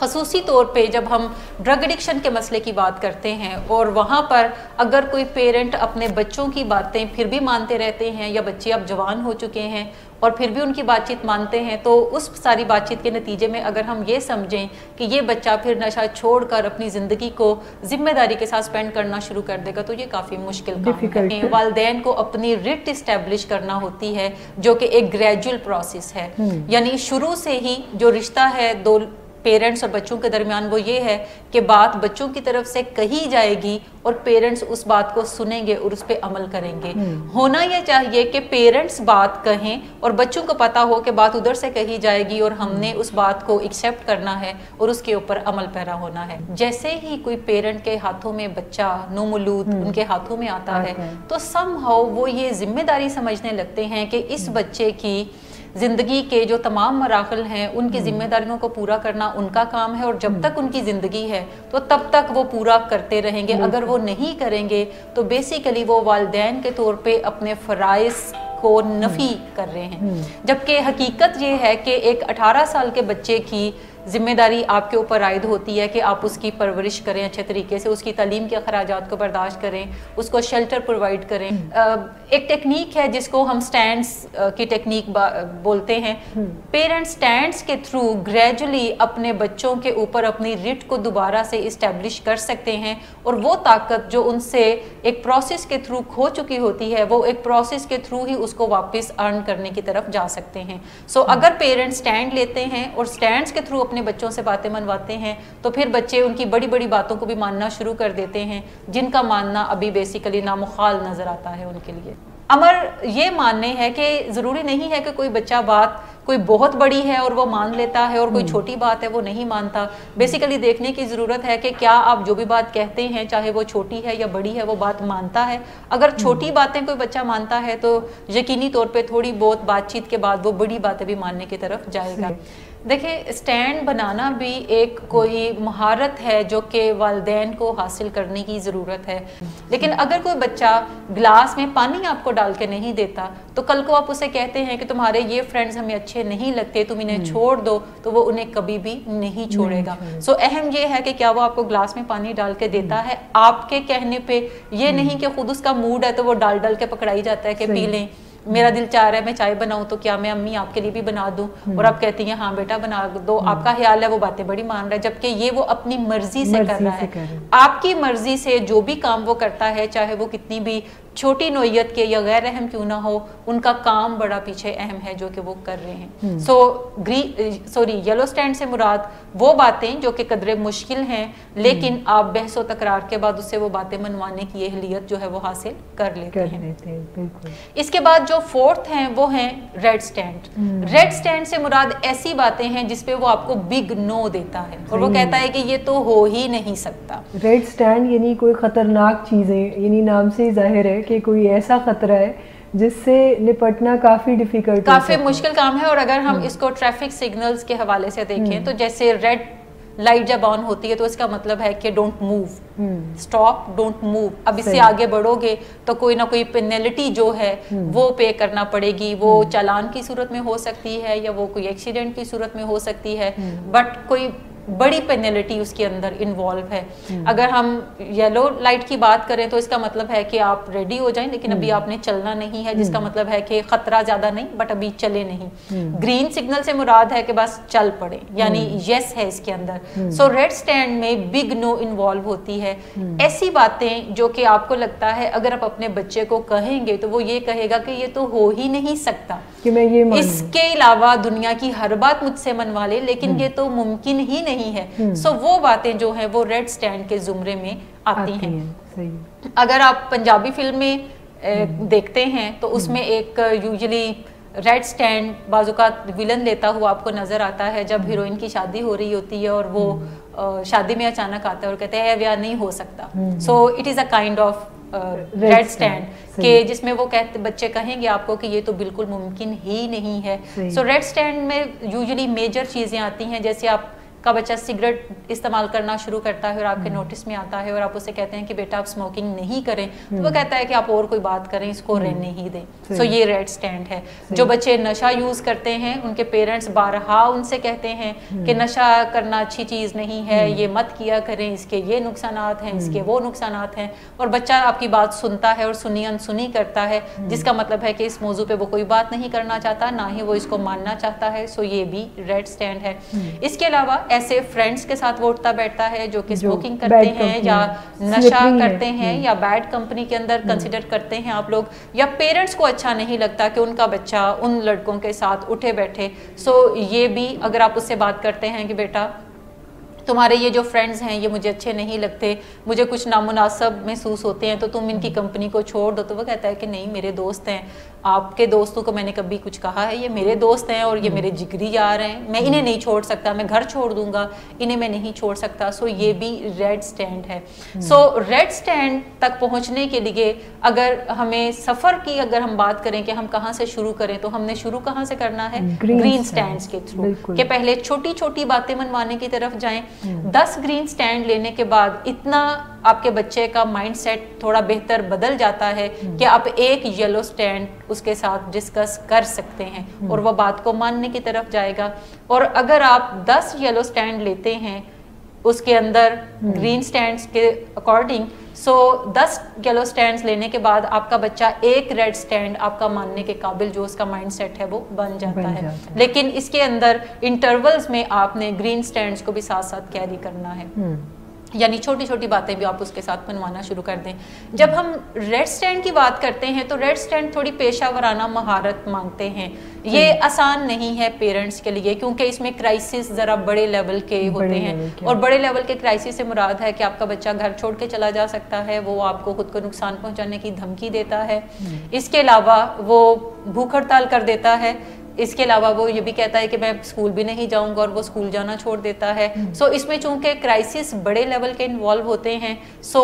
خصوصی طور پہ جب ہم ڈرگ ایڈکشن کے مسئلے کی بات کرتے ہیں اور وہاں پر اگر کوئی پیرنٹ اپنے بچوں کی باتیں پھر بھی مانتے رہتے ہیں یا بچے اب جوان ہو چکے ہیں اور پھر بھی ان کی بات چیت مانتے ہیں، تو اس ساری بات چیت کے نتیجے میں اگر ہم یہ سمجھیں کہ یہ بچہ پھر نشہ چھوڑ کر اپنی زندگی کو ذمہ داری کے ساتھ سپینڈ کرنا شروع کر دے گا تو یہ کافی مشکل کام ہے۔ والدین کو اپنی رٹ اسٹیبلش کرنا ہوتی ہے جو کہ ایک گریجول پروسیس ہے، یعنی شروع سے ہی جو رشتہ ہے دو پیرنٹس اور بچوں کے درمیان وہ یہ ہے کہ بات بچوں کی طرف سے کہی جائے گی اور پیرنٹس اس بات کو سنیں گے اور اس پہ عمل کریں گے۔ ہونا یہ چاہیے کہ پیرنٹس بات کہیں اور بچوں کو پتا ہو کہ بات ادھر سے کہی جائے گی اور ہم نے اس بات کو ایکسیپٹ کرنا ہے اور اس کے اوپر عمل پیرا ہونا ہے۔ جیسے ہی کوئی پیرنٹ کے ہاتھوں میں بچہ نومولود ان کے ہاتھوں میں آتا ہے تو سم ہاؤ وہ یہ ذمہ داری سمجھنے لگتے ہیں کہ اس بچے کی زندگی کے جو تمام مراحل ہیں ان کی ذمہ داریوں کو پورا کرنا ان کا کام ہے اور جب تک ان کی زندگی ہے تو تب تک وہ پورا کرتے رہیں گے۔ اگر وہ نہیں کریں گے تو بیسیکلی وہ والدین کے طور پہ اپنے فرائض کو نفی کر رہے ہیں، جبکہ حقیقت یہ ہے کہ ایک 18 سال کے بچے کی ذمہ داری آپ کے اوپر عائد ہوتی ہے کہ آپ اس کی پرورش کریں اچھے طریقے سے، اس کی تعلیم کے اخراجات کو برداشت کریں، اس کو شیلٹر پرووائڈ کریں۔ ایک ٹیکنیک ہے جس کو ہم سٹینڈز کی ٹیکنیک بولتے ہیں۔ پیرنٹ سٹینڈز کے تھرو گریجولی اپنے بچوں کے اوپر اپنی رٹ کو دوبارہ سے اسٹیبلش کر سکتے ہیں اور وہ طاقت جو ان سے ایک پروسیس کے تھرو کھو چکی ہوتی ہے وہ ایک پروسیس کے تھرو ہی اس کو واپس ارن کرنے کی طرف جا سکتے ہیں۔ سو اگر پیرنٹ سٹینڈ لیتے ہیں اور سٹینڈز کے تھرو اپنے بچوں سے باتیں منواتے ہیں تو پھر بچے ان کی بڑی بڑی باتوں کو بھی ماننا شروع کر دیتے ہیں جن کا ماننا ابھی بیسیکلی نامخال نظر آتا ہے ان کے لیے۔ امر یہ ماننے ہے کہ ضروری نہیں ہے کہ کوئی بچہ بات کوئی بہت بڑی ہے اور وہ مان لیتا ہے اور کوئی چھوٹی بات ہے وہ نہیں مانتا۔ بیسیکلی دیکھنے کی ضرورت ہے کہ کیا آپ جو بھی بات کہتے ہیں چاہے وہ چھوٹی ہے یا بڑی ہے وہ بات مانتا ہے۔ اگر چھوٹی باتیں کوئی بچہ مانتا ہے تو یقینی طور پہ تھوڑی بہت بات چیت کے بعد وہ بڑی باتیں بھی ماننے کی طرف جائے گا۔ دیکھیں سٹینڈ بنانا بھی ایک کوئی مہارت ہے جو کہ والدین کو حاصل کرنے کی ضرورت ہے، لیکن اگر کوئی بچہ گلاس میں پانی آپ کو ڈال کے نہیں دیتا تو کل کو آپ اسے کہتے ہیں کہ تمہارے یہ فرینڈز ہمیں اچھے نہیں لگتے تم انہیں چھوڑ دو تو وہ انہیں کبھی بھی نہیں چھوڑے گا۔ سو اہم یہ ہے کہ کیا وہ آپ کو گلاس میں پانی ڈال کے دیتا ہے آپ کے کہنے پہ، یہ نہیں کہ خود اس کا موڈ ہے تو وہ ڈال ڈال کے پکڑائی جاتا ہے کہ پی لیں، میرا دل چاہ رہا ہے میں چائے بناؤں تو کیا میں امی آپ کے لیے بھی بنا دوں، اور آپ کہتی ہیں ہاں بیٹا بنا دو، آپ کا خیال ہے وہ باتیں بڑی مان رہا ہے جبکہ یہ وہ اپنی مرضی سے کر رہا ہے۔ آپ کی مرضی سے جو بھی کام وہ کرتا ہے چاہے وہ کتنی بھی چھوٹی نوعیت کے یا غیر اہم کیوں نہ ہو ان کا کام بڑا پیچھے اہم ہے جو کہ وہ کر رہے ہیں۔ یلو سٹینڈ سے مراد وہ باتیں جو کہ قدرے مشکل ہیں لیکن آپ بحث و تکرار کے بعد اس سے وہ باتیں منوانے کی اہلیت جو ہے وہ حاصل کر لیتے ہیں۔ اس کے بعد جو فورتھ ہیں وہ ہیں ریڈ سٹینڈ۔ ریڈ سٹینڈ سے مراد ایسی باتیں ہیں جس پہ وہ آپ کو بگ نو دیتا ہے اور وہ کہتا ہے کہ یہ تو ہو ہی نہیں سکتا۔ ریڈ سٹینڈ یعنی کوئی خطرناک چیزیں، یعنی نام سے ہی ظاہر ہے کہ کوئی ایسا خطرہ ہے جس سے نپٹنا کافی ڈیفیکلٹ، کافی مشکل کام ہے۔ اور اگر ہم اس کو ٹریفک سگنلز کے حوالے سے دیکھیں تو جیسے ریڈ لائٹ جب آن ہوتی ہے تو اس کا مطلب ہے کہ don't move, stop, don't move. اب اس سے آگے بڑھو گے تو کوئی نہ کوئی پینلٹی جو ہے وہ پے کرنا پڑے گی، وہ چالان کی صورت میں ہو سکتی ہے یا وہ کوئی ایکسیڈنٹ کی صورت میں ہو سکتی ہے، بٹ کوئی بڑی پینلٹی اس کے اندر انوالو ہے۔ اگر ہم یلو لائٹ کی بات کریں تو اس کا مطلب ہے کہ آپ ریڈی ہو جائیں لیکن ابھی آپ نے چلنا نہیں ہے، جس کا مطلب ہے کہ خطرہ زیادہ نہیں بٹ ابھی چلے نہیں۔ گرین سگنل سے مراد ہے کہ بس چل پڑے، یعنی یس ہے اس کے اندر۔ سو ریڈ سٹینڈ میں بگ نو انوالو ہوتی ہے۔ ایسی باتیں جو کہ آپ کو لگتا ہے اگر آپ اپنے بچے کو کہیں گے تو وہ یہ کہے گا کہ یہ تو ہو ہی نہیں سکتا، کہ میں یہ اس کے علاوہ دنیا کی ہر بات مجھ سے منوا لے لیکن یہ تو ممکن ہی نہیں ہے۔ سو وہ باتیں جو ہیں وہ ریڈ سٹینڈ کے زمرے میں آتی ہیں۔ اگر آپ پنجابی فلم میں دیکھتے ہیں تو اس میں ایک یوزلی ریڈ سٹینڈ بعض اوقات ویلن لیتا ہوا آپ کو نظر آتا ہے جب ہیروئن کی شادی ہو رہی ہوتی ہے اور وہ شادی میں اچانک آتا ہے اور کہتے ہیں بیاہ نہیں ہو سکتا۔ So it is a kind of red stand کہ جس میں وہ کہتے بچے کہیں گے آپ کو کہ یہ تو بالکل ممکن ہی نہیں ہے۔ سو ریڈ سٹینڈ میں یوزلی میجر چیزیں آتی ہیں جیسے آپ کا بچہ سگریٹ استعمال کرنا شروع کرتا ہے اور آپ کے نوٹس میں آتا ہے اور آپ اسے کہتے ہیں کہ بیٹا آپ اسموکنگ نہیں کریں تو وہ کہتا ہے کہ آپ اور کوئی بات کریں, اس کو رہنے ہی دیں. سو یہ ریڈ سٹینڈ ہے. جو بچے نشہ یوز کرتے ہیں ان کے پیرنٹس بارہا ان سے کہتے ہیں کہ نشہ کرنا اچھی چیز نہیں ہے, یہ مت کیا کریں, اس کے یہ نقصانات ہیں, اس کے وہ نقصانات ہیں, اور بچہ آپ کی بات سنتا ہے اور سنی انسنی کرتا ہے, جس کا مطلب ہے کہ اس موضوع پہ وہ کوئی بات نہیں کرنا چاہتا, نہ ہی وہ اس کو ماننا چاہتا ہے. سو یہ بھی ریڈ سٹینڈ ہے. اس کے علاوہ ایسے فرینڈس کے ساتھ وہ اٹھتا بیٹھتا ہے جو کہ اسموکنگ کرتے ہیں یا نشہ کرتے ہیں یا بیڈ کمپنی کے اندر کنسیڈر کرتے ہیں آپ لوگ, یا پیرنٹس کو اچھا نہیں لگتا کہ ان کا بچہ ان لڑکوں کے ساتھ اٹھے بیٹھے. سو یہ بھی اگر آپ اس سے بات کرتے ہیں کہ بیٹا تمہارے یہ جو فرینڈز ہیں یہ مجھے اچھے نہیں لگتے, مجھے کچھ نامناسب محسوس ہوتے ہیں, تو تم ان کی کمپنی کو چھوڑ دو, تو وہ کہتا ہے کہ نہیں میرے دوست ہیں, آپ کے دوستوں کو میں نے کبھی کچھ کہا ہے, یہ میرے دوست ہیں اور یہ میرے جگری یار ہیں, میں انہیں نہیں چھوڑ سکتا, میں گھر چھوڑ دوں گا, انہیں میں نہیں چھوڑ سکتا. سو یہ بھی ریڈ سٹینڈ ہے. سو ریڈ سٹینڈ تک پہنچنے کے لیے اگر ہمیں سفر کی اگر ہم بات کریں کہ ہم کہاں سے شروع کریں, تو ہم نے شروع کہاں سے کرنا ہے؟ گرین سٹینڈز کے تھرو, کہ پہلے چھوٹی چھوٹی باتیں منوانے کی طرف جائیں. 10 گرین سٹینڈ لینے کے بعد اتنا آپ کے بچے کا مائنڈ سیٹ تھوڑا بہتر بدل جاتا ہے کہ آپ ایک یلو سٹینڈ اس کے ساتھ ڈسکس کر سکتے ہیں اور وہ بات کو ماننے کی طرف جائے گا. اور اگر آپ 10 یلو سٹینڈ لیتے ہیں اس کے اندر گرین سٹینڈز کے اکارڈنگ, سو 10 یلو سٹینڈز لینے کے بعد آپ کا بچہ ایک ریڈ سٹینڈ آپ کا ماننے کے قابل جو اس کا مائنڈ سیٹ ہے وہ بن جاتا ہے. لیکن اس کے اندر انٹرولز میں آپ نے گرین سٹینڈز کو بھی ساتھ ساتھ کیری کرنا ہے, یعنی چھوٹی چھوٹی باتیں بھی آپ اس کے ساتھ منوانا شروع کر دیں. جب ہم ریڈ سٹینڈ کی بات کرتے ہیں تو ریڈ سٹینڈ تھوڑی پیشہ ورانہ مہارت مانگتے ہیں. یہ آسان نہیں ہے پیرنٹس کے لیے, کیونکہ اس میں کرائسس ذرا بڑے لیول کے ہوتے ہیں, اور بڑے لیول کے کرائسس سے مراد ہے کہ آپ کا بچہ گھر چھوڑ کے چلا جا سکتا ہے, وہ آپ کو خود کو نقصان پہنچانے کی دھمکی دیتا ہے, اس کے علاوہ وہ بھوک ہڑتال کر دیتا ہے, اس کے علاوہ وہ یہ بھی کہتا ہے کہ میں اسکول بھی نہیں جاؤں گا, اور وہ اسکول جانا چھوڑ دیتا ہے. سو اس میں چونکہ کرائسس بڑے لیول کے انوالو ہوتے ہیں, سو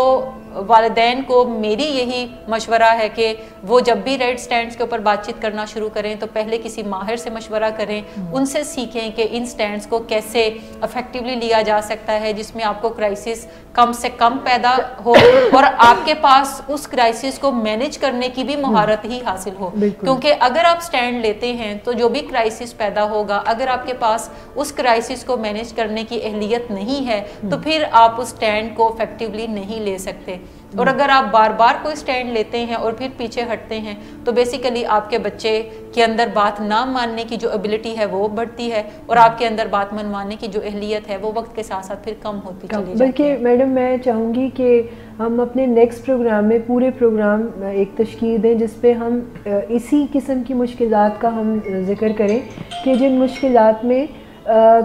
والدین کو میری یہی مشورہ ہے کہ وہ جب بھی ریڈ سٹینڈز کے اوپر بات چیت کرنا شروع کریں تو پہلے کسی ماہر سے مشورہ کریں, ان سے سیکھیں کہ ان سٹینڈز کو کیسے افیکٹولی لیا جا سکتا ہے جس میں آپ کو کرائسس کم سے کم پیدا ہو اور آپ کے پاس اس کرائسس کو مینیج کرنے کی بھی مہارت ہی حاصل ہو. کیونکہ اگر آپ سٹینڈ لیتے ہیں تو جو بھی کرائسس پیدا ہوگا, اگر آپ کے پاس اس کرائسس کو مینیج کرنے کی اہلیت نہیں ہے تو پھر آپ اس سٹینڈ کو افیکٹولی نہیں لے سکتے. اور اگر آپ بار بار کوئی سٹینڈ لیتے ہیں اور پھر پیچھے ہٹتے ہیں تو بیسیکلی آپ کے بچے کے اندر بات نہ ماننے کی جو ایبلٹی ہے وہ بڑھتی ہے, اور آپ کے اندر بات منوانے کی جو اہلیت ہے وہ وقت کے ساتھ ساتھ پھر کم ہوتی چلی جاتی ہے. بلکہ میڈم میں چاہوں گی کہ ہم اپنے نیکسٹ پروگرام میں پورے پروگرام ایک تشکیل دیں جس پہ ہم اسی قسم کی مشکلات کا ہم ذکر کریں کہ جن مشکلات میں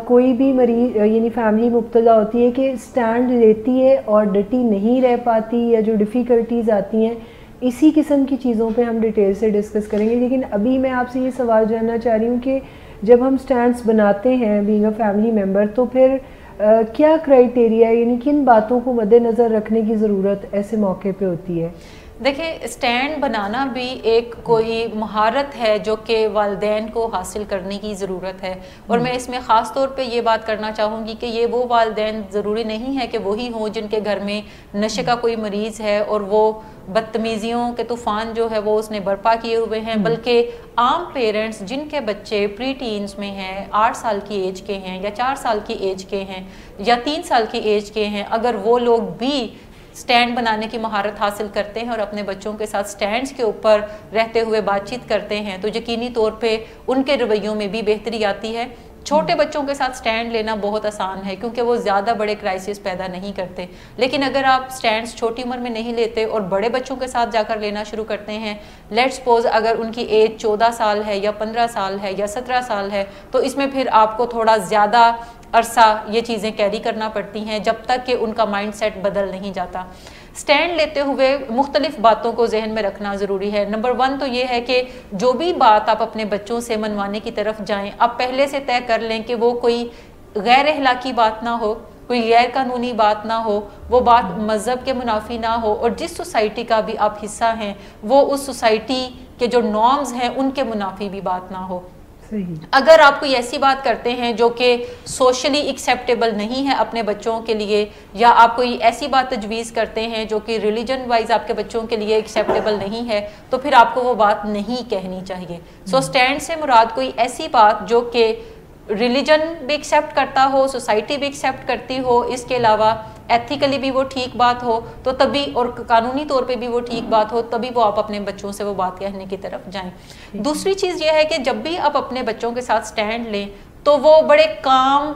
کوئی بھی مریض یعنی فیملی مبتلا ہوتی ہے کہ سٹینڈ لیتی ہے اور ڈٹی نہیں رہ پاتی, یا جو ڈیفیکلٹیز آتی ہیں, اسی قسم کی چیزوں پہ ہم ڈیٹیل سے ڈسکس کریں گے. لیکن ابھی میں آپ سے یہ سوال جاننا چاہ رہی ہوں کہ جب ہم سٹینڈز بناتے ہیں بینگ اے فیملی ممبر, تو پھر کیا کرائیٹیریا یعنی کن باتوں کو مد نظر رکھنے کی ضرورت ایسے موقع پہ ہوتی ہے؟ دیکھیں, سٹینڈ بنانا بھی ایک کوئی مہارت ہے جو کہ والدین کو حاصل کرنے کی ضرورت ہے, اور میں اس میں خاص طور پہ یہ بات کرنا چاہوں گی کہ یہ وہ والدین ضروری نہیں ہے کہ وہی ہوں جن کے گھر میں نشے کا کوئی مریض ہے اور وہ بدتمیزیوں کے طوفان جو ہے وہ اس نے برپا کیے ہوئے ہیں, بلکہ عام پیرنٹس جن کے بچے پری ٹینز میں ہیں, 8 سال کی ایج کے ہیں یا 4 سال کی ایج کے ہیں یا 3 سال کی ایج کے ہیں, اگر وہ لوگ بھی سٹینڈ بنانے کی مہارت حاصل کرتے ہیں اور اپنے بچوں کے ساتھ سٹینڈز کے اوپر رہتے ہوئے بات چیت کرتے ہیں تو یقینی طور پہ ان کے رویوں میں بھی بہتری آتی ہے. چھوٹے بچوں کے ساتھ سٹینڈ لینا بہت آسان ہے کیونکہ وہ زیادہ بڑے کرائسس پیدا نہیں کرتے, لیکن اگر آپ سٹینڈز چھوٹی عمر میں نہیں لیتے اور بڑے بچوں کے ساتھ جا کر لینا شروع کرتے ہیں, لیٹ سپوز اگر ان کی ایج 14 سال ہے یا 15 سال ہے یا 17 سال ہے, تو اس میں پھر آپ کو تھوڑا زیادہ عرصہ یہ چیزیں کیری کرنا پڑتی ہیں جب تک کہ ان کا مائنڈ سیٹ بدل نہیں جاتا. سٹینڈ لیتے ہوئے مختلف باتوں کو ذہن میں رکھنا ضروری ہے. نمبر 1 تو یہ ہے کہ جو بھی بات آپ اپنے بچوں سے منوانے کی طرف جائیں, آپ پہلے سے طے کر لیں کہ وہ کوئی غیر اخلاقی بات نہ ہو, کوئی غیر قانونی بات نہ ہو, وہ بات مذہب کے منافی نہ ہو, اور جس سوسائٹی کا بھی آپ حصہ ہیں وہ اس سوسائٹی کے جو نارمز ہیں ان کے منافی بھی بات نہ ہو. اگر آپ کوئی ایسی بات کرتے ہیں جو کہ سوشلی ایکسیپٹیبل نہیں ہے اپنے بچوں کے لیے، یا آپ کوئی ایسی بات تجویز کرتے ہیں جو کہ ریلیجن وائز آپ کے بچوں کے لیے ایکسیپٹیبل نہیں ہے، تو پھر آپ کو وہ بات نہیں کہنی چاہیے. سو اسٹینڈ سے مراد کوئی ایسی بات جو کہ ریلیجن بھی ایکسیپٹ کرتا ہو، سوسائٹی بھی ایکسیپٹ کرتی ہو، اس کے علاوہ ایتھیکلی بھی وہ ٹھیک بات ہو، تو تبھی، اور قانونی طور پہ بھی وہ ٹھیک بات ہو، تبھی وہ آپ اپنے بچوں سے وہ بات کہنے کی طرف جائیں. دوسری چیز یہ ہے کہ جب بھی آپ اپنے بچوں کے ساتھ سٹینڈ لیں تو وہ بڑے کام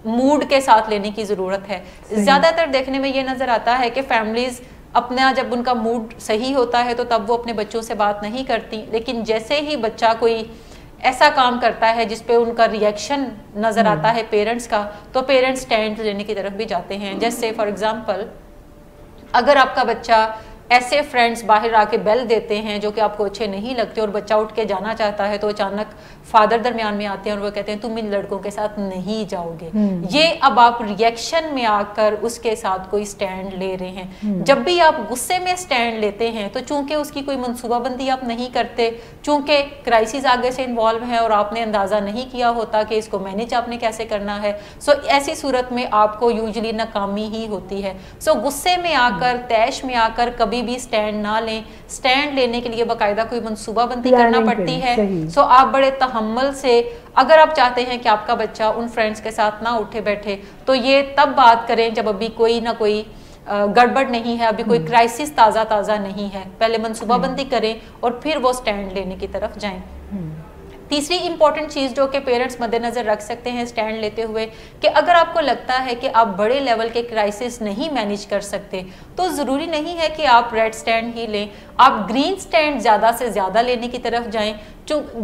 موڈ کے ساتھ لینے کی ضرورت ہے. زیادہ تر دیکھنے میں یہ نظر آتا ہے کہ فیملیز اپنا جب ان کا موڈ صحیح ہوتا ہے تو تب وہ اپنے بچوں سے بات نہیں کرتی، لیکن جیسے ہی بچہ کوئی ایسا کام کرتا ہے جس پہ ان کا ریئیکشن نظر آتا ہے پیرنٹس کا، تو پیرنٹس سٹینڈ لینے کی طرف بھی جاتے ہیں. جیسے فار ایگزامپل اگر آپ کا بچہ ایسے فرینڈز باہر آ کے بیل دیتے ہیں جو کہ آپ کو اچھے نہیں لگتے اور بچہ اٹھ کے جانا چاہتا ہے، تو اچانک فادر درمیان میں آتے ہیں اور وہ کہتے ہیں تم ان لڑکوں کے ساتھ نہیں جاؤ گے. یہ اب آپ ریئیکشن میں آ کر اس کے ساتھ کوئی سٹینڈ لے رہے ہیں. جب بھی آپ غصے میں سٹینڈ لیتے ہیں تو چونکہ اس کی کوئی منصوبہ بندی آپ نہیں کرتے، چونکہ کرائسس آگے سے انوالو ہیں اور آپ نے اندازہ نہیں کیا ہوتا کہ اس کو مینیج آپ نے کیسے کرنا ہے، سو ایسی صورت میں آپ کو یوزلی ناکامی ہی ہوتی ہے. سو غصے میں آ کر، طیش میں آ کر کبھی بھی سٹینڈ نہ لیں. سٹینڈ لینے کے لیے باقاعدہ کوئی منصوبہ بندی کرنا پڑتی ہے. سو آپ بڑے تحمل سے، اگر آپ چاہتے ہیں کہ آپ کا بچہ ان فرینڈز کے ساتھ نہ اٹھے بیٹھے، تو یہ تب بات کریں جب ابھی کوئی نہ کوئی گڑبڑ نہیں ہے، ابھی کوئی کرائسس تازہ نہیں ہے. پہلے منصوبہ بندی کریں اور پھر وہ سٹینڈ لینے کی طرف جائیں. تیسری امپورٹنٹ چیز جو کہ پیرنٹس مد نظر رکھ سکتے ہیں سٹینڈ لیتے ہوئے، کہ اگر آپ کو لگتا ہے کہ آپ بڑے لیول کے کرائسس نہیں مینیج کر سکتے تو ضروری نہیں ہے کہ آپ ریڈ سٹینڈ ہی لیں، آپ گرین سٹینڈ زیادہ سے زیادہ لینے کی طرف جائیں.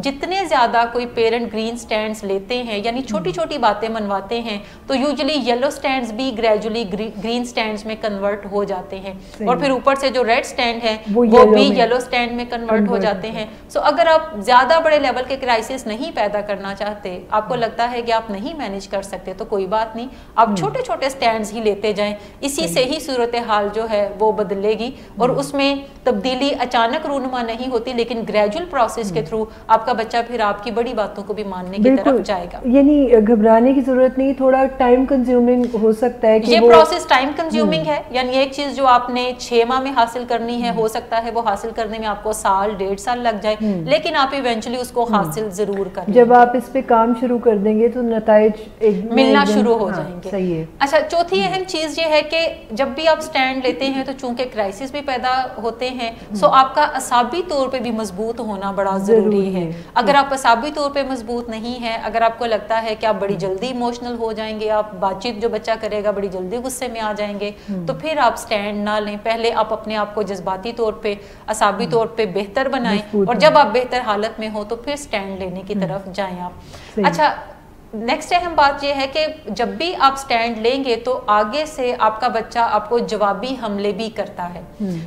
جتنے زیادہ کوئی پیرنٹ گرین سٹینڈز لیتے ہیں، یعنی چھوٹی چھوٹی باتیں منواتے ہیں، تو یوزلی یلو سٹینڈز بھی گریجولی گرین سٹینڈز میں کنورٹ ہو جاتے ہیں، اور پھر اوپر سے جو ریڈ سٹینڈ ہیں وہ بھی یلو سٹینڈ میں کنورٹ ہو جاتے ہیں. سو اگر آپ زیادہ بڑے لیول کے کرائسس نہیں پیدا کرنا چاہتے، آپ کو لگتا ہے کہ آپ نہیں مینیج کر سکتے، تو کوئی بات نہیں، آپ چھوٹے چھوٹے سٹینڈز ہی لیتے جائیں. اسی سے ہی صورتحال جو ہے وہ بدلے گی، اور اس میں تبدیلی اچانک رونما نہیں ہوتی، لیکن گریجول پروسیس کے تھرو آپ کا بچہ پھر آپ کی بڑی باتوں کو بھی ماننے کی طرف جائے گا. یعنی گھبرانے کی ضرورت نہیں، تھوڑا ٹائم کنزیومنگ ہو سکتا ہے کہ یہ پروسیس ٹائم کنزیومنگ ہے. یعنی ایک چیز جو آپ نے 6 ماہ میں حاصل کرنی ہے، ہو سکتا ہے وہ حاصل کرنے میں آپ کو سال 1.5 سال لگ جائے، لیکن آپ ایونچولی اس کو حاصل ضرور کریں. جب آپ اس پہ کام شروع کر دیں گے تو نتائج ملنا شروع ہو جائیں گے. صحیح ہے. اچھا، چوتھی اہم چیز یہ ہے کہ جب بھی آپ سٹینڈ لیتے ہیں تو چونکہ کرائسس بھی پیدا ہوتے ہیں، سو آپ کا اعصابی طور پہ بھی مضبوط ہونا بڑا ضروری ہے. اگر آپ اعصابی طور پہ مضبوط نہیں ہے، اگر آپ کو لگتا ہے کہ آپ بڑی جلدی ایموشنل ہو جائیں گے، آپ بات چیت جو بچہ کرے گا بڑی جلدی غصے میں آ جائیں گے، تو پھر آپ سٹینڈ نہ لیں. پہلے آپ اپنے آپ کو جذباتی طور پہ، اعصابی طور پہ بہتر بنائیں، اور جب آپ بہتر حالت میں ہو تو پھر سٹینڈ لینے کی طرف جائیں آپ. اچھا، نیکسٹ اہم بات یہ ہے کہ جب بھی آپ سٹینڈ لیں گے تو آگے سے آپ کا بچہ آپ کو جوابی حملے بھی کرتا ہے.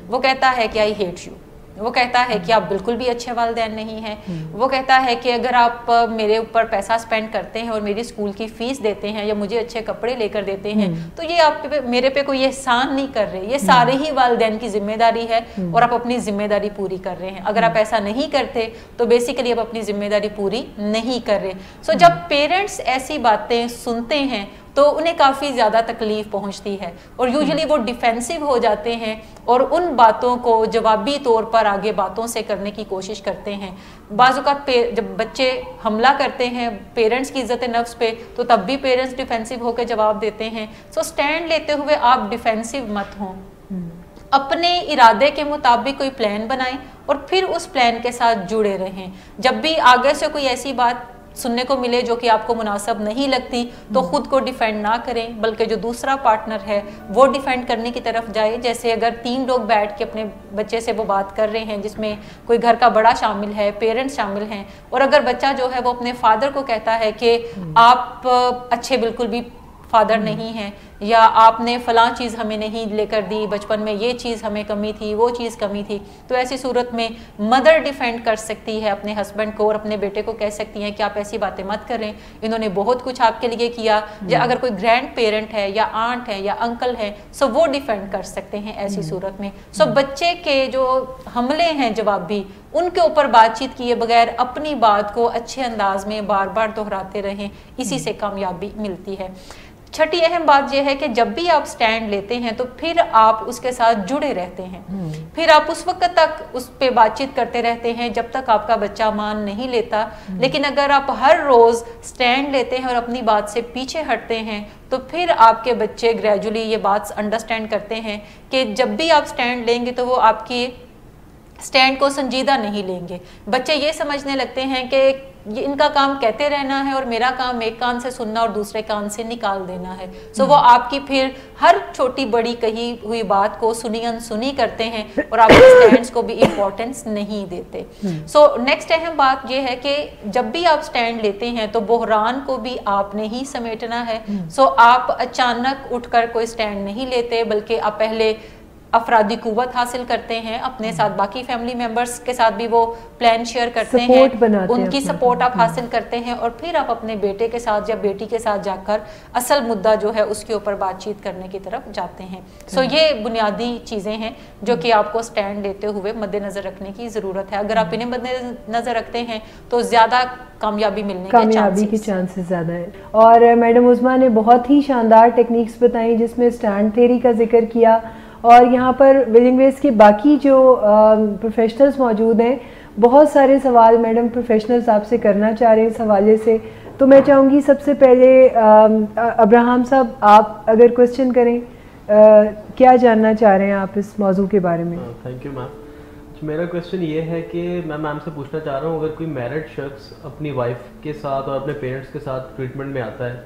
وہ کہتا ہے کہ آئی ہیٹ یو، وہ کہتا ہے کہ آپ بالکل بھی اچھے والدین نہیں ہیں، وہ کہتا ہے کہ اگر آپ میرے اوپر پیسہ سپینڈ کرتے ہیں اور میری اسکول کی فیس دیتے ہیں یا مجھے اچھے کپڑے لے کر دیتے ہیں، تو یہ آپ میرے پہ کوئی احسان نہیں کر رہے، یہ سارے ہی والدین کی ذمہ داری ہے اور آپ اپنی ذمہ داری پوری کر رہے ہیں. اگر آپ ایسا نہیں کرتے تو بیسیکلی آپ اپنی ذمہ داری پوری نہیں کر رہے. سو جب پیرنٹس ایسی باتیں سنتے ہیں تو انہیں کافی زیادہ تکلیف پہنچتی ہے، اور یوزلی وہ ڈیفینسو ہو جاتے ہیں اور ان باتوں کو جوابی طور پر آگے باتوں سے کرنے کی کوشش کرتے ہیں. بعض اوقات جب بچے حملہ کرتے ہیں پیرنٹس کی عزت نفس پہ، تو تب بھی پیرنٹس ڈیفینسو ہو کے جواب دیتے ہیں. سو سٹینڈ لیتے ہوئے آپ ڈیفینسو مت ہوں، اپنے ارادے کے مطابق کوئی پلان بنائیں اور پھر اس پلان کے ساتھ جڑے رہیں. جب بھی آگے سے کوئی ایسی بات سننے کو ملے جو کہ آپ کو مناسب نہیں لگتی تو خود کو ڈیفینڈ نہ کریں، بلکہ جو دوسرا پارٹنر ہے وہ ڈیفینڈ کرنے کی طرف جائے. جیسے اگر 3 لوگ بیٹھ کے اپنے بچے سے وہ بات کر رہے ہیں جس میں کوئی گھر کا بڑا شامل ہے، پیرنٹس شامل ہیں، اور اگر بچہ جو ہے وہ اپنے فادر کو کہتا ہے کہ آپ اچھے بالکل بھی فادر نہیں ہیں, یا آپ نے فلاں چیز ہمیں نہیں لے کر دی, بچپن میں یہ چیز ہمیں کمی تھی, وہ چیز کمی تھی, تو ایسی صورت میں مدر ڈیفینڈ کر سکتی ہے اپنے ہسبینڈ کو اور اپنے بیٹے کو کہہ سکتی ہیں کہ آپ ایسی باتیں مت کریں, انہوں نے بہت کچھ آپ کے لیے کیا. یا اگر کوئی گرینڈ پیرنٹ ہے یا آنٹ ہے یا انکل ہے, سو وہ ڈیفینڈ کر سکتے ہیں ایسی صورت میں. سو بچے کے جو حملے ہیں جوابی, ان کے اوپر بات چیت کیے بغیر اپنی بات کو اچھے انداز میں بار بار دہراتے رہیں, اسی سے کامیابی ملتی ہے. چھٹی اہم بات یہ ہے کہ جب بھی آپ سٹینڈ لیتے ہیں تو پھر آپ اس کے ساتھ جڑے رہتے ہیں, پھر آپ اس وقت تک اس پہ بات چیت کرتے رہتے ہیں جب تک آپ کا بچہ مان نہیں لیتا. لیکن اگر آپ ہر روز سٹینڈ لیتے ہیں اور اپنی بات سے پیچھے ہٹتے ہیں تو پھر آپ کے بچے گریجولی یہ بات انڈرسٹینڈ کرتے ہیں کہ جب بھی آپ سٹینڈ لیں گے تو وہ آپ کی سٹینڈ کو سنجیدہ نہیں لیں گے. بچے یہ سمجھنے لگتے ہیں کہ یہ ان کا کام کہتے رہنا ہے اور میرا کام ایک کان سے سننا اور دوسرے کان سے نکال دینا ہے. سو وہ آپ کی پھر ہر چھوٹی بڑی کہی ہوئی بات کو سنی انسنی کرتے ہیں اور آپ کے سٹینڈز کو بھی امپورٹنس نہیں دیتے. سو نیکسٹ اہم بات یہ ہے کہ جب بھی آپ سٹینڈ لیتے ہیں تو بحران کو بھی آپ نے ہی سمیٹنا ہے. سو آپ اچانک اٹھ کر کوئی سٹینڈ نہیں لیتے, بلکہ آپ پہلے افرادی قوت حاصل کرتے ہیں, اپنے ساتھ باقی فیملی ممبرز کے ساتھ بھی وہ پلان شیئر کرتے ہیں, ان کی سپورٹ آپ حاصل کرتے ہیں, اور پھر آپ اپنے بیٹے کے ساتھ یا بیٹی کے ساتھ جا کر اصل مدعا جو ہے اس کے اوپر بات چیت کرنے کی طرف جاتے ہیں. سو یہ بنیادی چیزیں ہیں جو کہ آپ کو سٹینڈ لیتے ہوئے مد نظر رکھنے کی ضرورت ہے. اگر آپ انہیں مد نظر رکھتے ہیں تو زیادہ کامیابی ملنے کے چانسز زیادہ ہیں. اور میڈم عظمیٰ نے بہت ہی شاندار ٹیکنیکس بتائیں جس میں سٹینڈ تھیوری کا ذکر کیا, اور یہاں پر ولنگ ویز کے باقی جو پروفیشنلز موجود ہیں, بہت سارے سوال میڈم پروفیشنلز آپ سے کرنا چاہ رہے ہیں اس حوالے سے. تو میں چاہوں گی سب سے پہلے ابراہم صاحب آپ اگر کوشچن کریں, کیا جاننا چاہ رہے ہیں آپ اس موضوع کے بارے میں؟ Thank you ma'am. میرا کوشچن یہ ہے کہ میں میم سے پوچھنا چاہ رہا ہوں, اگر کوئی میرڈ شخص اپنی وائف کے ساتھ اور اپنے پیرنٹس کے ساتھ ٹریٹمنٹ میں آتا ہے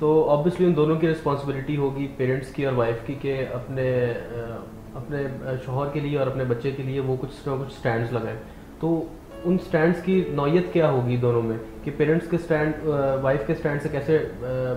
تو آبویسلی ان دونوں کی رسپانسبلٹی ہوگی, پیرنٹس کی اور وائف کی, کہ اپنے شوہر کے لیے اور اپنے بچے کے لیے وہ کچھ نہ کچھ سٹینڈز لگائیں. تو ان سٹینڈز کی نوعیت کیا ہوگی دونوں میں, کہ پیرنٹس کے سٹینڈ وائف کے سٹینڈ سے کیسے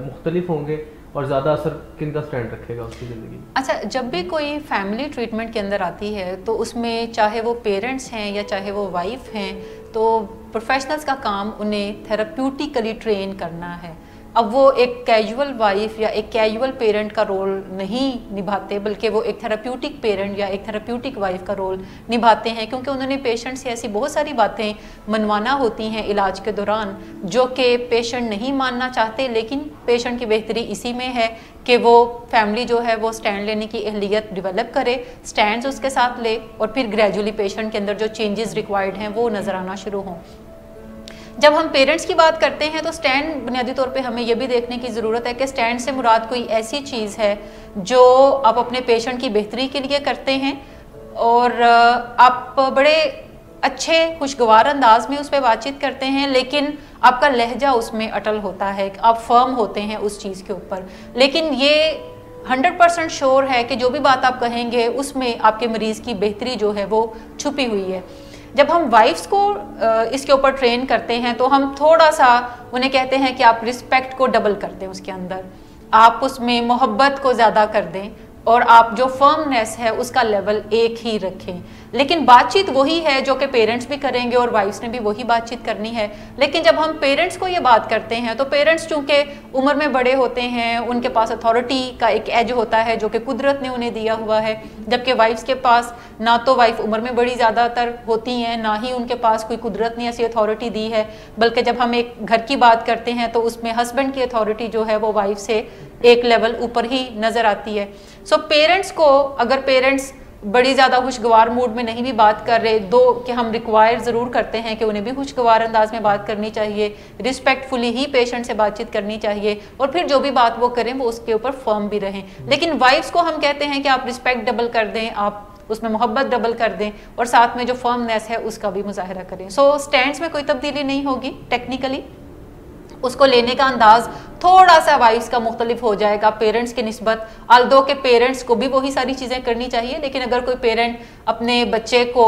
مختلف ہوں گے, اور زیادہ اثر کن کا سٹینڈ رکھے گا اس کی زندگی میں؟ اچھا, جب بھی کوئی فیملی ٹریٹمنٹ کے اندر آتی ہے تو اس میں چاہے وہ پیرنٹس ہیں یا چاہے وہ وائف ہیں, تو پروفیشنلز کا کام انہیں تھراپیوٹیکلی ٹرین کرنا ہے. اب وہ ایک کیجول وائف یا ایک کیجول پیرنٹ کا رول نہیں نبھاتے, بلکہ وہ ایک تھراپیوٹک پیرنٹ یا ایک تھراپیوٹک وائف کا رول نبھاتے ہیں, کیونکہ انہوں نے پیشنٹ سے ایسی بہت ساری باتیں منوانا ہوتی ہیں علاج کے دوران جو کہ پیشنٹ نہیں ماننا چاہتے. لیکن پیشنٹ کی بہتری اسی میں ہے کہ وہ فیملی جو ہے وہ سٹینڈ لینے کی اہلیت ڈیولپ کرے, سٹینڈز اس کے ساتھ لے, اور پھر گریجولی پیشنٹ کے اندر جو چینجز ریکوائرڈ ہیں وہ نظر آنا شروع ہوں. جب ہم پیرنٹس کی بات کرتے ہیں تو سٹینڈ بنیادی طور پہ ہمیں یہ بھی دیکھنے کی ضرورت ہے کہ سٹینڈ سے مراد کوئی ایسی چیز ہے جو آپ اپنے پیشنٹ کی بہتری کے لیے کرتے ہیں, اور آپ بڑے اچھے خوشگوار انداز میں اس پہ بات چیت کرتے ہیں, لیکن آپ کا لہجہ اس میں اٹل ہوتا ہے, آپ فرم ہوتے ہیں اس چیز کے اوپر. لیکن یہ 100% شور ہے کہ جو بھی بات آپ کہیں گے اس میں آپ کے مریض کی بہتری جو ہے وہ چھپی ہوئی ہے. جب ہم وائفز کو اس کے اوپر ٹرین کرتے ہیں تو ہم تھوڑا سا انہیں کہتے ہیں کہ آپ رسپیکٹ کو ڈبل کر دیں, اس کے اندر آپ اس میں محبت کو زیادہ کر دیں, اور آپ جو فرمنیس ہے اس کا لیول ایک ہی رکھیں. لیکن بات چیت وہی ہے جو کہ پیرنٹس بھی کریں گے اور وائفس نے بھی وہی بات چیت کرنی ہے. لیکن جب ہم پیرنٹس کو یہ بات کرتے ہیں تو پیرنٹس چونکہ عمر میں بڑے ہوتے ہیں, ان کے پاس اتھارٹی کا ایک ایج ہوتا ہے جو کہ قدرت نے انہیں دیا ہوا ہے, جبکہ وائفس کے پاس نہ تو وائف عمر میں بڑی زیادہ تر ہوتی ہیں, نہ ہی ان کے پاس کوئی قدرت نے ایسی اتھارٹی دی ہے. بلکہ جب ہم ایک گھر کی بات کرتے ہیں تو اس میں ہسبینڈ کی اتھارٹی جو ہے وہ وائف سے ایک لیول اوپر ہی نظر آتی ہے. سو پیرنٹس کو, اگر پیرنٹس بڑی زیادہ خوشگوار موڈ میں نہیں بھی بات کر رہے, دو کہ ہم ریکوائر ضرور کرتے ہیں کہ انہیں بھی خوشگوار انداز میں بات کرنی چاہیے, رسپیکٹفلی ہی پیشنٹ سے بات چیت کرنی چاہیے, اور پھر جو بھی بات وہ کریں وہ اس کے اوپر فرم بھی رہیں. لیکن وائفس کو ہم کہتے ہیں کہ آپ رسپیکٹ ڈبل کر دیں, آپ اس میں محبت ڈبل کر دیں, اور ساتھ میں جو فرمنیس ہے اس کا بھی مظاہرہ کریں. سو سٹینڈز میں کوئی تبدیلی نہیں ہوگی, ٹیکنیکلی اس کو لینے کا انداز تھوڑا سا وائفس کا مختلف ہو جائے گا پیرنٹس کے نسبت, آلدو کہ پیرنٹس کو بھی وہی ساری چیزیں کرنی چاہیے. لیکن اگر کوئی پیرنٹ اپنے بچے کو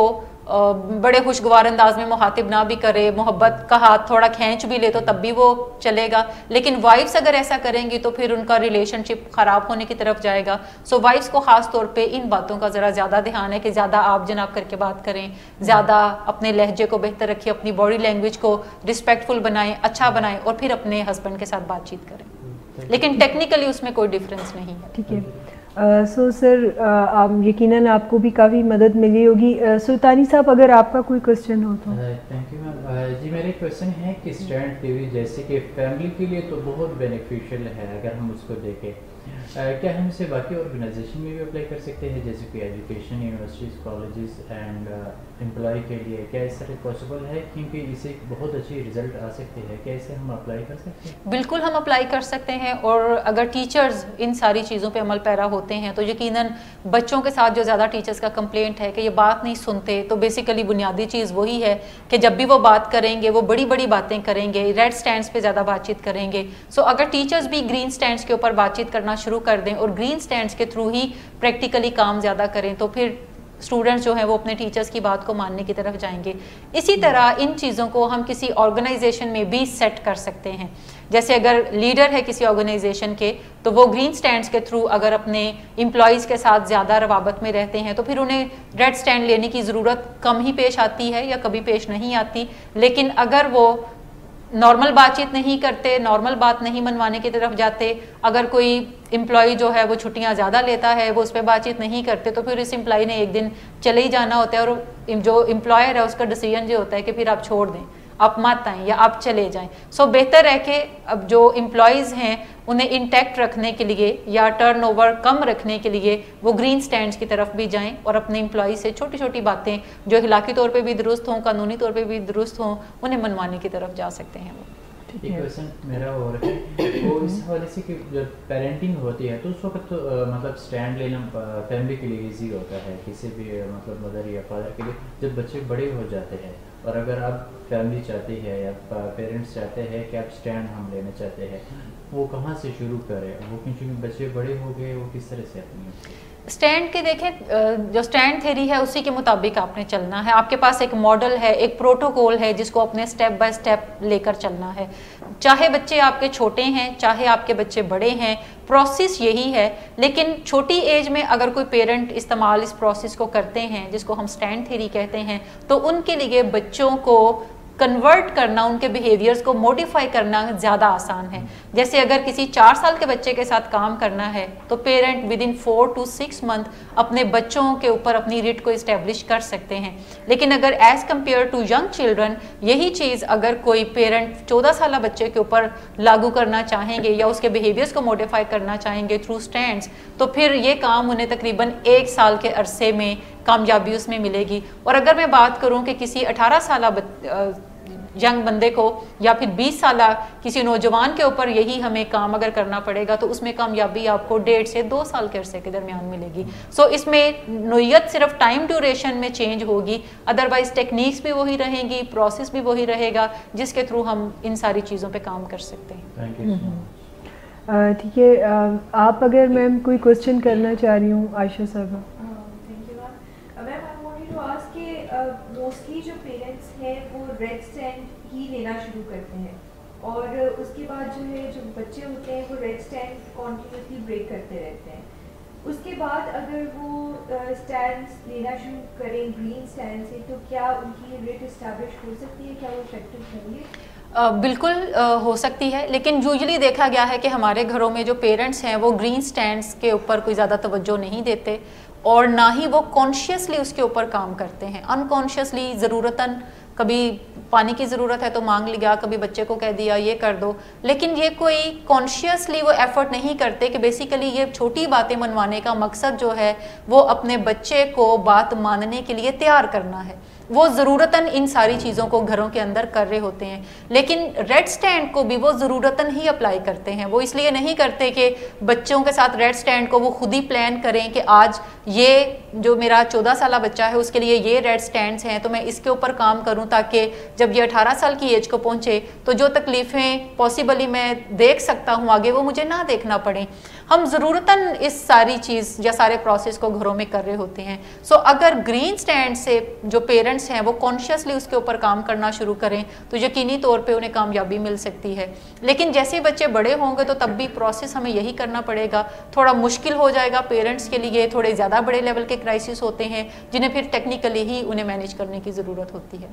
بڑے خوشگوار انداز میں مخاطب نہ بھی کرے, محبت کا ہاتھ تھوڑا کھینچ بھی لے تو تب بھی وہ چلے گا. لیکن وائفس اگر ایسا کریں گی تو پھر ان کا ریلیشن شپ خراب ہونے کی طرف جائے گا. سو وائفس کو خاص طور پہ ان باتوں کا ذرا زیادہ دھیان ہے کہ زیادہ آپ جناب کر کے بات کریں, زیادہ اپنے لہجے کو بہتر رکھیں, اپنی باڈی لینگویج کو رسپیکٹفل بنائیں, اچھا بنائیں, اور پھر اپنے ہسبینڈ کے ساتھ بات چیت کریں. لیکن ٹیکنیکلی اس میں کوئی ڈفرینس نہیں ہے. ٹھیک ہے. سو سر یقیناً آپ کو بھی کافی مدد ملی ہوگی. سلطانی صاحب اگر آپ کا کوئی کوشچن ہو تو. Thank you ma'am. جی میرے کوشچن ہے کہ اسٹینڈ تھیوری جیسے کہ فیملی کے لیے تو بہت بینیفیشیل ہے اگر ہم اس کو دیکھیں, کیا ہم اسے باقی آرگنائزیشن میں بھی اپلائی کر سکتے ہیں جیسے کہ education, universities, colleges and employee کے لیے, کیا اس طرح پاسبل ہے کیونکہ اسے بہت اچھی رزلٹ آ سکتے ہیں, کیا اسے ہم اپلائی کر سکتے ہیں؟ بالکل ہم اپلائی کر سکتے ہیں, اور اگر ٹیچرز ان ساری چیزوں پہ عمل پیرا ہوتے ہیں تو یقیناً بچوں کے ساتھ جو زیادہ ٹیچرز کا کمپلینٹ ہے کہ یہ بات نہیں سنتے, تو بیسیکلی بنیادی چیز وہی ہے کہ جب بھی وہ بات کریں گے وہ بڑی بڑی باتیں کریں گے, ریڈ سٹینڈز پہ زیادہ بات چیت کریں گے. سو اگر ٹیچرز بھی گرین سٹینڈز کے اوپر بات چیت کرنا شروع کر دیں اور گرین سٹینڈز کے تھرو ہی پریکٹیکلی کام زیادہ کریں تو پھر اسٹوڈنٹس جو ہیں وہ اپنے ٹیچرز کی بات کو ماننے کی طرف جائیں گے. اسی طرح ان چیزوں کو ہم کسی آرگنائزیشن میں بھی سیٹ کر سکتے ہیں. جیسے اگر لیڈر ہے کسی آرگنائزیشن کے تو وہ گرین سٹینڈز کے تھرو اگر اپنے امپلائیز کے ساتھ زیادہ روابط میں رہتے ہیں تو پھر انہیں ریڈ سٹینڈ لینے کی ضرورت کم ہی پیش آتی ہے یا کبھی پیش نہیں آتی. لیکن اگر وہ نارمل بات چیت نہیں کرتے, نارمل بات نہیں منوانے کی طرف جاتے, اگر کوئی امپلائی جو ہے وہ چھٹیاں زیادہ لیتا ہے, وہ اس پہ بات چیت نہیں کرتے, تو پھر اس امپلائی نے ایک دن چلے ہی جانا ہوتا ہے, اور جو امپلائر ہے اس کا ڈیسیجن یہ ہوتا ہے کہ پھر آپ چھوڑ دیں, آپ مت آئیں یا آپ چلے جائیں. سو بہتر ہے کہ اب جو امپلائیز ہیں انہیں انٹیکٹ رکھنے کے لیے یا ٹرن اوور کم رکھنے کے لیے وہ گرین سٹینڈز کی طرف بھی جائیں اور اپنے امپلائی سے چھوٹی چھوٹی باتیں جو اخلاقی طور پہ بھی درست ہوں, قانونی طور پہ بھی درست ہوں, انہیں منوانے کی طرف جا سکتے ہیں. وہ ایک کویشچن میرا اور ہے وہ اس حوالے سے کہ جب پیرنٹنگ ہوتی ہے تو اس وقت مطلب اسٹینڈ لینا فیملی کے لیے ایزی ہوتا ہے, کسی بھی مطلب مدر یا فادر کے لیے. جب بچے بڑے ہو جاتے ہیں اور اگر آپ فیملی چاہتی ہے یا پیرنٹس چاہتے ہیں کہ آپ اسٹینڈ ہم لینا چاہتے ہیں, وہ کہاں سے شروع کریں؟ وہ کیونکہ بچے بڑے ہو گئے, وہ کس طرح سے اپنی اسٹینڈ کے دیکھیں جو اسٹینڈ تھیری ہے اسی کے مطابق آپ نے چلنا ہے. آپ کے پاس ایک ماڈل ہے, ایک پروٹوکول ہے جس کو اپنے سٹیپ بائی سٹیپ لے کر چلنا ہے. چاہے بچے آپ کے چھوٹے ہیں چاہے آپ کے بچے بڑے ہیں, پروسیس یہی ہے. لیکن چھوٹی ایج میں اگر کوئی پیرنٹ استعمال اس پروسیس کو کرتے ہیں جس کو ہم اسٹینڈ تھیری کہتے ہیں, تو ان کے لیے بچوں کو کنورٹ کرنا, ان کے بیہیویئرز کو موڈیفائی کرنا زیادہ آسان ہے. جیسے اگر کسی 4 سال کے بچے کے ساتھ کام کرنا ہے تو parent with in 4 to 6 month اپنے بچوں کے اوپر اپنی ریٹ کو اسٹیبلش کر سکتے ہیں. لیکن اگر as compare to young children یہی چیز اگر کوئی پیرنٹ 14 سالہ بچے کے اوپر لاگو کرنا چاہیں گے یا اس کے بیہیویئرز کو موڈیفائی کرنا چاہیں گے تھرو اسٹینڈس, تو پھر یہ کام انہیں تقریباً 1 سال کے عرصے میں کامیابی اس میں ملے گی. اور اگر میں بات کروں کہ کسی 18 سالہ ینگ بندے کو یا پھر 20 سالہ کسی نوجوان کے اوپر یہی ہمیں کام اگر کرنا پڑے گا تو اس میں کامیابی آپ کو 1.5 سے 2 سال کے عرصے کے درمیان ملے گی. سو اس میں نوعیت صرف ٹائم ڈیوریشن میں چینج ہوگی, ادروائز ٹیکنیکس بھی وہی رہیں گی, پروسیس بھی وہی رہے گا جس کے تھرو ہم ان ساری چیزوں پہ کام کر سکتے ہیں. ٹھیک ہے, آپ اگر میم کوئی کوشچن کرنا چاہ رہی ہوں عائشہ صاحبہ. موسٹلی جو پیرنٹس ہیں وہ ریڈ اسٹینڈ ہی لینا شروع کرتے ہیں اور اس کے بعد جو ہے جو بچے ہوتے ہیں وہ ریڈ اسٹینڈ کنٹینیوسلی بریک کرتے رہتے ہیں. اس کے بعد اگر وہ اسٹینڈس لینا شروع کریں گرین اسٹینڈ سے تو کیا ان کی ریٹ اسٹیبلش ہو سکتی ہے, کیا وہ افیکٹو ہوں گے؟ بالکل ہو سکتی ہے, لیکن یوزلی دیکھا گیا ہے کہ ہمارے گھروں میں جو پیرنٹس ہیں وہ گرین سٹینڈز کے اوپر کوئی زیادہ توجہ نہیں دیتے اور نہ ہی وہ کانشیسلی اس کے اوپر کام کرتے ہیں. انکانشیسلی ضرورتاً کبھی پانی کی ضرورت ہے تو مانگ لیا, کبھی بچے کو کہہ دیا یہ کر دو, لیکن یہ کوئی کانشیسلی وہ ایفرٹ نہیں کرتے کہ بیسیکلی یہ چھوٹی باتیں منوانے کا مقصد جو ہے وہ اپنے بچے کو بات ماننے کے لیے تیار کرنا ہے. وہ ضرورتاً ان ساری چیزوں کو گھروں کے اندر کر رہے ہوتے ہیں, لیکن ریڈ سٹینڈ کو بھی وہ ضرورتاً ہی اپلائی کرتے ہیں. وہ اس لیے نہیں کرتے کہ بچوں کے ساتھ ریڈ سٹینڈ کو وہ خود ہی پلان کریں کہ آج یہ جو میرا 14 سالہ بچہ ہے اس کے لیے یہ ریڈ سٹینڈز ہیں تو میں اس کے اوپر کام کروں تاکہ جب یہ 18 سال کی ایج کو پہنچے تو جو تکلیفیں پاسبلی میں دیکھ سکتا ہوں آگے وہ مجھے نہ دیکھنا پڑیں. ہم ضرورتاً اس ساری چیز یا سارے پروسیس کو گھروں میں کر رہے ہوتے ہیں. سو اگر گرین سٹینڈ سے جو پیرنٹس ہیں وہ کانشیسلی اس کے اوپر کام کرنا شروع کریں تو یقینی طور پہ انہیں کامیابی مل سکتی ہے. لیکن جیسے بچے بڑے ہوں گے تو تب بھی پروسیس ہمیں یہی کرنا پڑے گا. تھوڑا مشکل ہو جائے گا پیرنٹس کے لیے, تھوڑے زیادہ بڑے لیول کے کرائسس ہوتے ہیں جنہیں پھر ٹیکنیکلی ہی انہیں مینیج کرنے کی ضرورت ہوتی ہے.